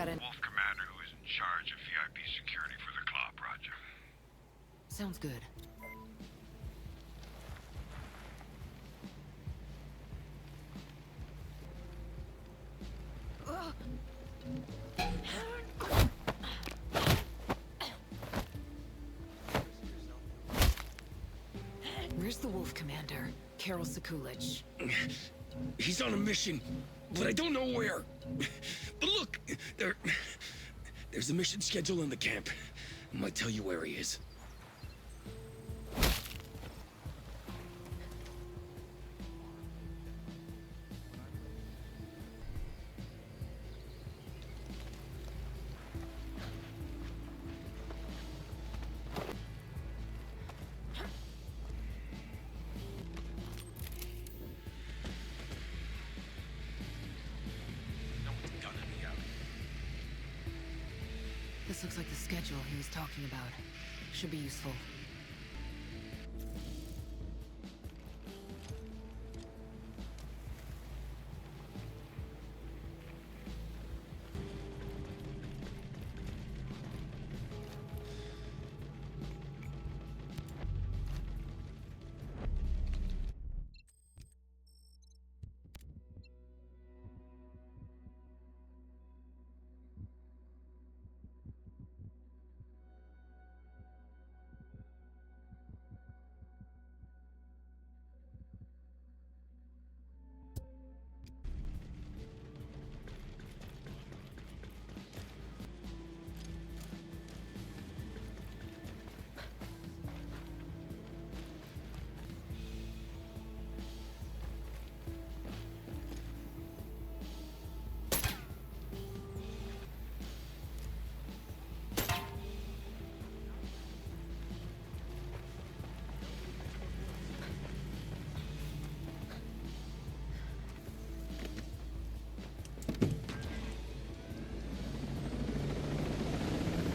got an... Wolf Commander who is in charge of VIP security for the Claw Project. Sounds good. Where's the Wolf Commander? Karol Sekulich. He's on a mission, but I don't know where. But look, there's a mission schedule in the camp. I might tell you where he is. This looks like the schedule he was talking about. Should be useful.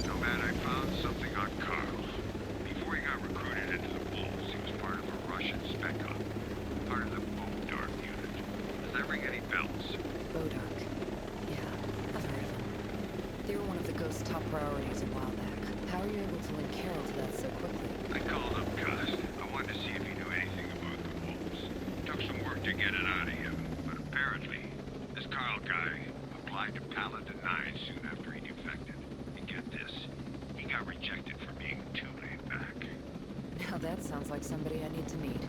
Nomad, I found something on Carl. Before he got recruited into the Wolves, he was part of a Russian spec op. Part of the Bodark unit. Does that ring any bells? Bodark. Yeah, I've heard of them. They were one of the Ghost's top priorities a while back. How are you able to link Karol to that so quickly? I called up Gus. I wanted to see if he knew anything about the Wolves. Took some work to get it out of him, but apparently, this Carl guy applied to Paladin 9 soon after he defected. And get this, he got rejected for being too laid back. Now that sounds like somebody I need to meet.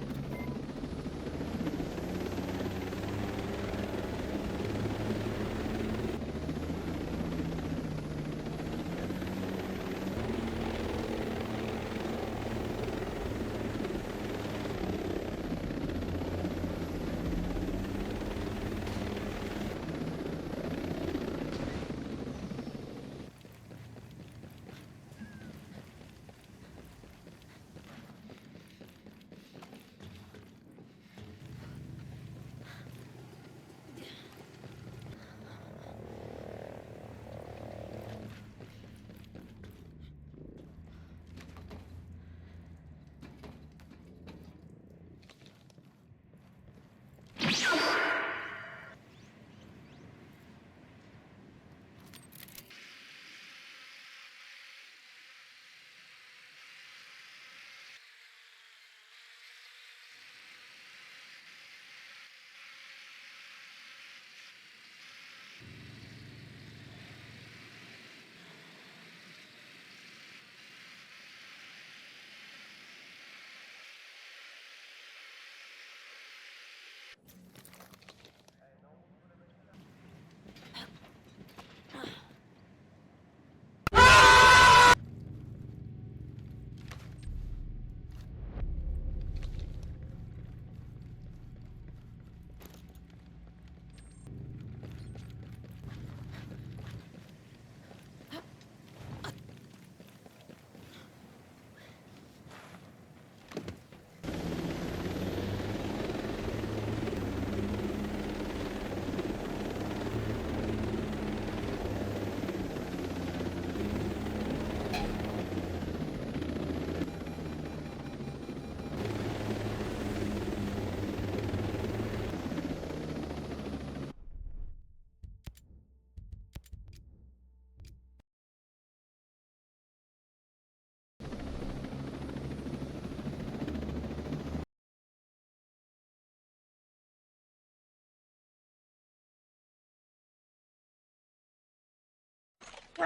You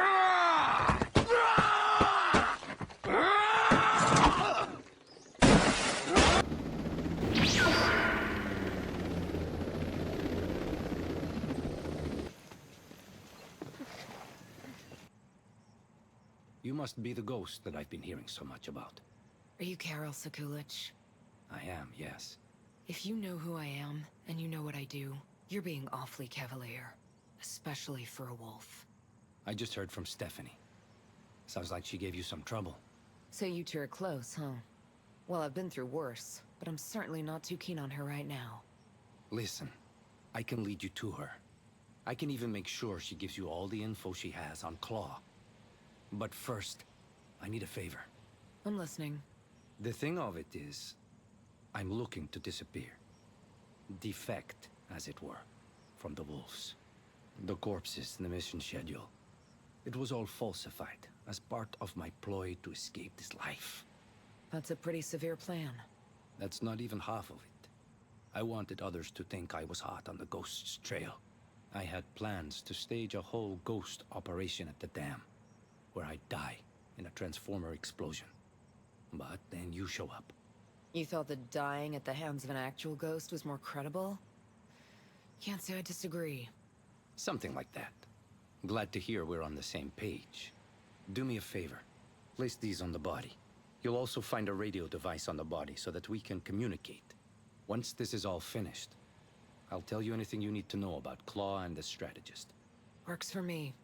must be the ghost that I've been hearing so much about. Are you Karol Sekulich? I am, yes. If you know who I am, and you know what I do, you're being awfully cavalier. Especially for a wolf. I just heard from Stephanie. Sounds like she gave you some trouble. So you two are close, huh? Well, I've been through worse, but I'm certainly not too keen on her right now. Listen, I can lead you to her. I can even make sure she gives you all the info she has on Claw. But first, I need a favor. I'm listening. The thing of it is, I'm looking to disappear. Defect, as it were, from the wolves. The corpses in the mission schedule. It was all falsified as part of my ploy to escape this life. That's a pretty severe plan. That's not even half of it. I wanted others to think I was hot on the Ghost's trail. I had plans to stage a whole ghost operation at the dam, where I'd die in a transformer explosion. But then you show up. You thought that dying at the hands of an actual ghost was more credible? Can't say I disagree. Something like that. Glad to hear we're on the same page. Do me a favor. Place these on the body. You'll also find a radio device on the body so that we can communicate. Once this is all finished, I'll tell you anything you need to know about Claw and the strategist. Works for me.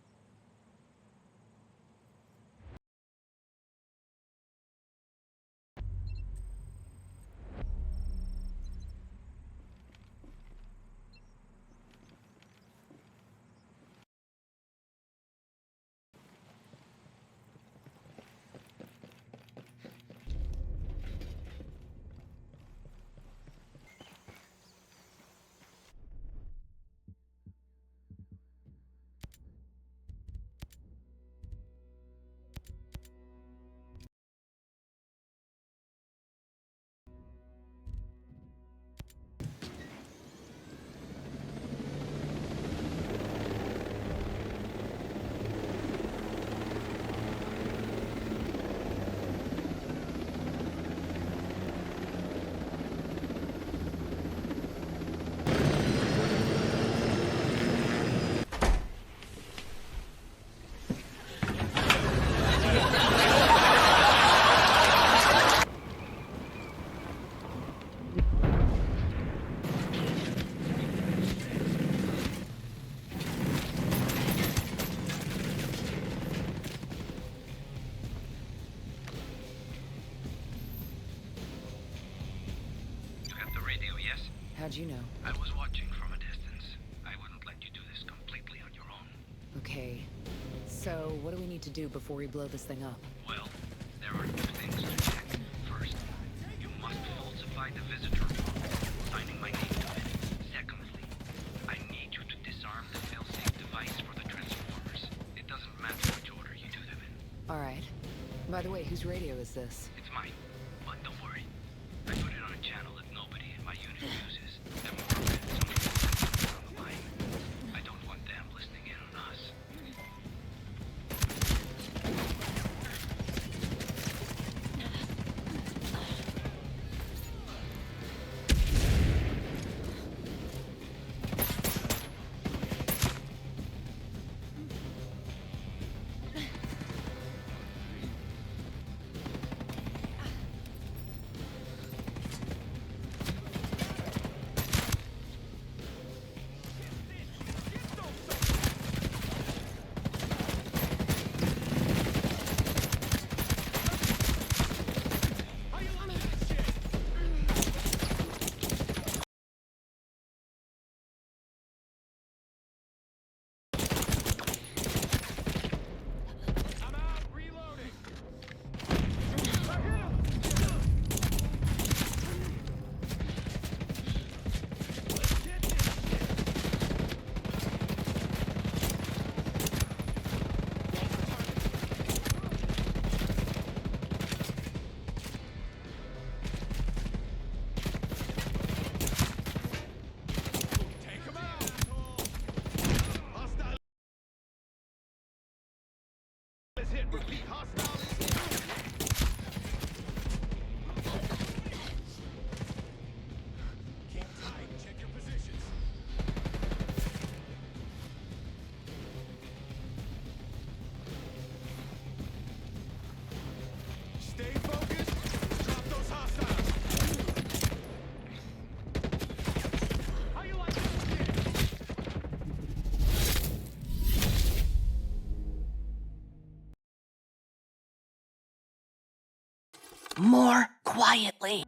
How'd you know? I was watching from a distance. I wouldn't let you do this completely on your own. Okay. So, what do we need to do before we blow this thing up? Well, there are two things to check. First, you must falsify the visitor log, signing my name to it. Secondly, I need you to disarm the failsafe device for the transformers. It doesn't matter which order you do them in. Alright. By the way, whose radio is this? It's mine, but don't worry. I put it on a channel that nobody in my unit uses. The more of it, something on the line. I don't want them listening in on us. more quietly.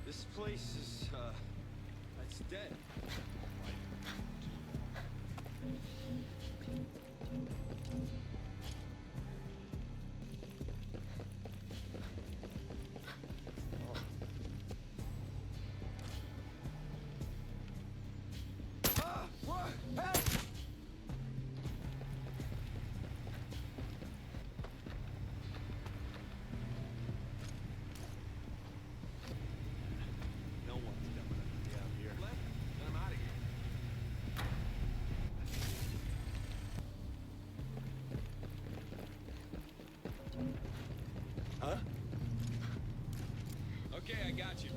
This place is, it's dead. No one's coming out here. Then I'm out of here. Huh? Okay, I got you.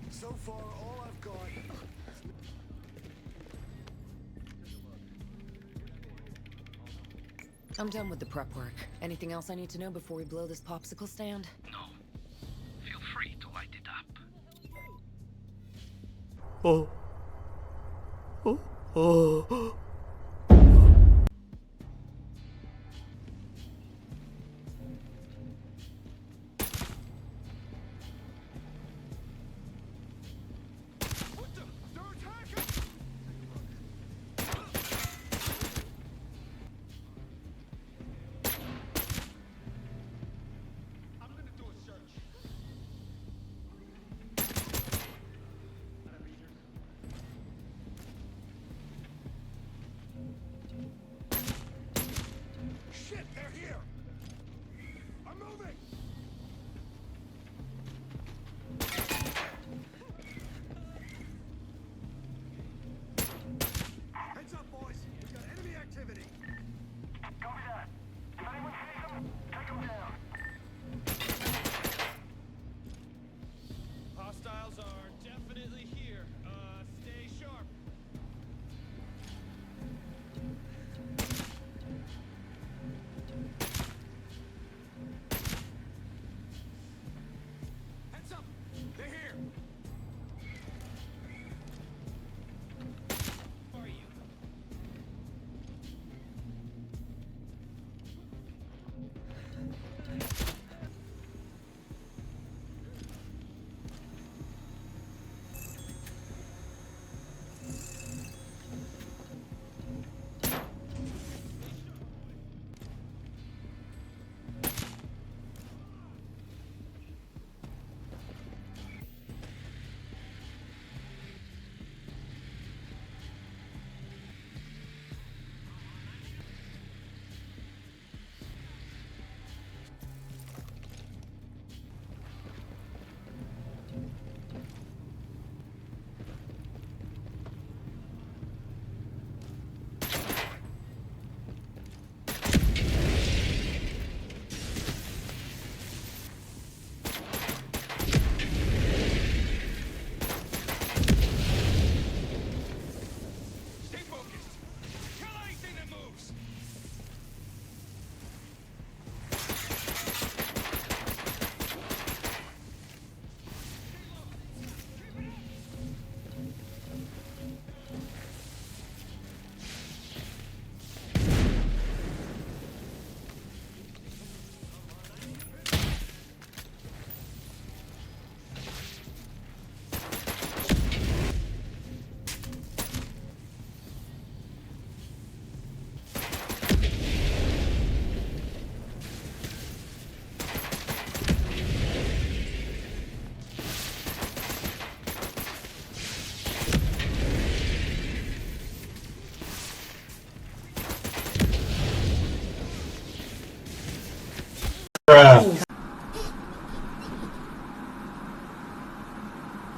So far, all I've got. I'm done with the prep work. Anything else I need to know before we blow this popsicle stand? No. Feel free to light it up. What the? They're attacking! I'm gonna do a search. Shit, they're here! I'm moving! Heads up, boys! We've got enemy activity! Copy that. If anyone sees them, take them down. Hostiles are definitely here. Stay sharp. Heads up! They're here! Who are you? Stay focused! Kill anything that moves!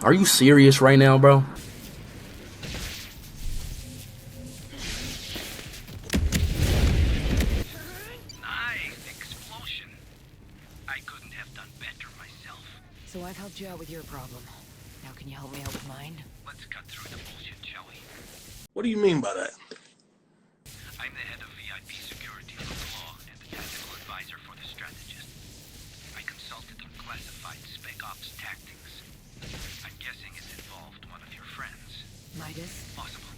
Are you serious right now, bro? Nice explosion. I couldn't have done better myself. So I've helped you out with your problem. Now can you help me out with mine? Let's cut through the bullshit, shall we? What do you mean by that? I'm the head of VIP security for Claw and the tactical advisor for the strategist. I consulted on classified spec ops tactics. I'm guessing it involved one of your friends. Midas? Possible.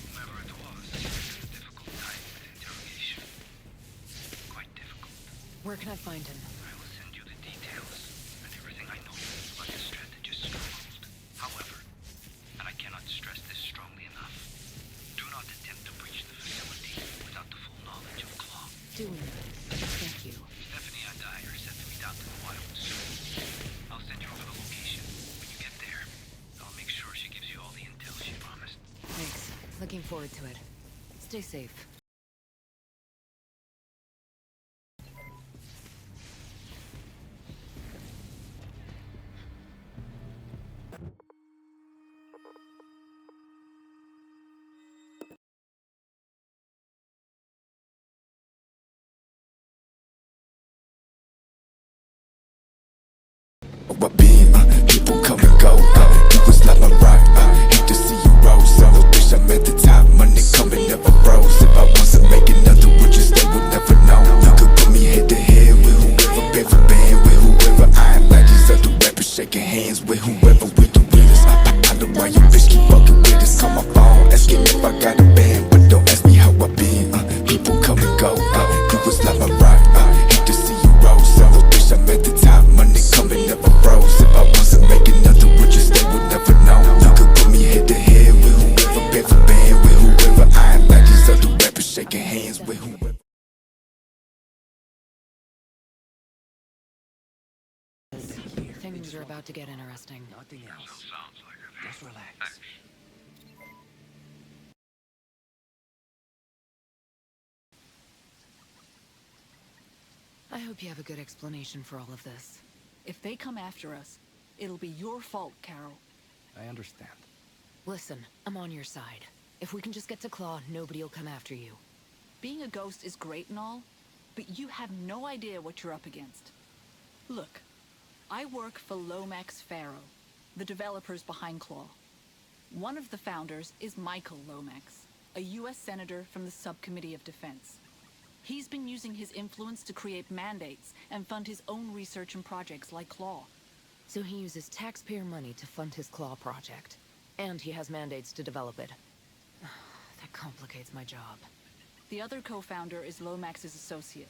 Whomever it was, had a difficult time with interrogation. Quite difficult. Where can I find him? I will send you the details and everything I know about the strategist's stronghold. However, and I cannot stress this strongly enough, do not attempt to breach the facility without the full knowledge of Claw. Doing it. Thank you. Stephanie and I are set to meet out in the wild soon. I'll send you over the location. When you get there, I'll make sure she gives you all the intel she promised. Thanks. Looking forward to it. Stay safe. What being, people come and go, it was not my right, hate to see you rose, I wish I'm at the top, money coming never froze, if I wasn't making nothing, would you stay, would never know, you could put me head to head with whoever, band for band, with whoever, I ain't like these other rappers, shaking hands with whoever, with the realest, I know why you bitch keep fucking with us, call my phone, asking if I got a band, but don't ask me how I been, people come and go, it was not my right, hate to see you rose, I wish I'm at the top, money coming never froze, if I wasn't making nothing, would you stay, would never know, you could put me head to head with whoever, band for band, with whoever, I ain't like these other rappers, shaking hands with whoever. Things are about to get interesting. Nothing else. Sounds like it. Just relax. Thanks. I hope you have a good explanation for all of this. If they come after us, it'll be your fault, Carol. I understand. Listen, I'm on your side. If we can just get to Claw, nobody will come after you. Being a ghost is great and all, but you have no idea what you're up against. Look, I work for Lomax Faro, the developers behind Claw. One of the founders is Michael Lomax, a U.S. senator from the Subcommittee of Defense. He's been using his influence to create mandates and fund his own research and projects like Claw. So he uses taxpayer money to fund his Claw project. And he has mandates to develop it. That complicates my job. The other co-founder is Lomax's associate,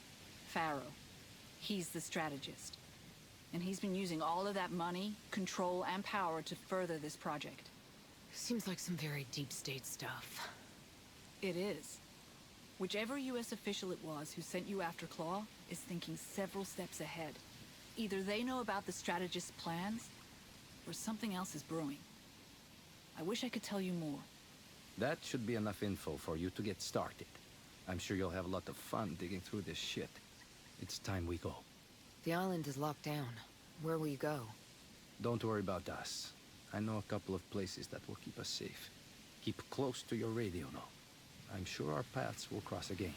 Faro. He's the strategist. And he's been using all of that money, control, and power to further this project. Seems like some very deep state stuff. It is. Whichever U.S. official it was who sent you after Claw is thinking several steps ahead. Either they know about the strategist's plans, or something else is brewing. I wish I could tell you more. That should be enough info for you to get started. I'm sure you'll have a lot of fun digging through this shit. It's time we go. The island is locked down. Where will you go? Don't worry about us. I know a couple of places that will keep us safe. Keep close to your radio, though. I'm sure our paths will cross again.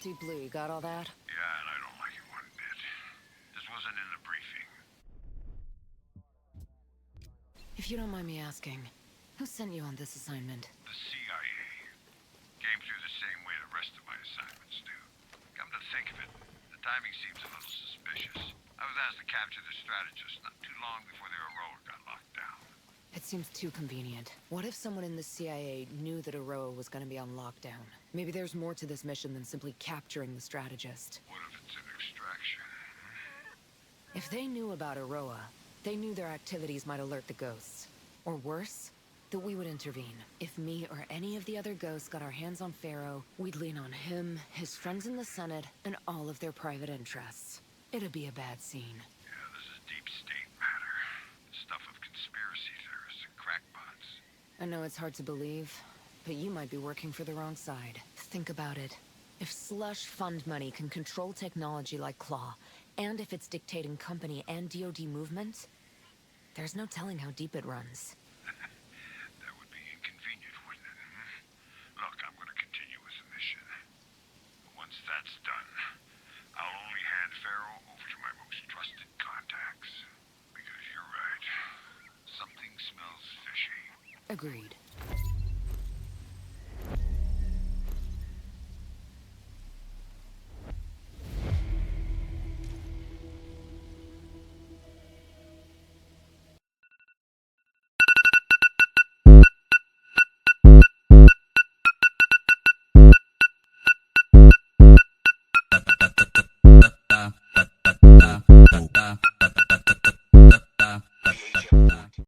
Deep Blue, you got all that? Yeah, and I don't like it one bit. This wasn't in the briefing. If you don't mind me asking, who sent you on this assignment? The CIA. Came through the same way the rest of my assignments do. Come to think of it, the timing seems a little suspicious. I was asked to capture the strategist not too long before the Aurora got locked down. It seems too convenient. What if someone in the CIA knew that Aroa was going to be on lockdown? Maybe there's more to this mission than simply capturing the strategist. What if it's an extraction? If they knew about Aroa, they knew their activities might alert the ghosts. Or worse, that we would intervene. If me or any of the other ghosts got our hands on Pharaoh, we'd lean on him, his friends in the Senate, and all of their private interests. It'd be a bad scene. Yeah, this is deep state matter. Stuff of conspiracy theorists and crackpots. I know it's hard to believe, but you might be working for the wrong side. Think about it. If slush fund money can control technology like Claw, and if it's dictating company and DoD movement, there's no telling how deep it runs. That would be inconvenient, wouldn't it? Look, I'm going to continue with the mission. But once that's done, I'll only hand Pharaoh over to my most trusted contacts. Because you're right. Something smells fishy. Agreed.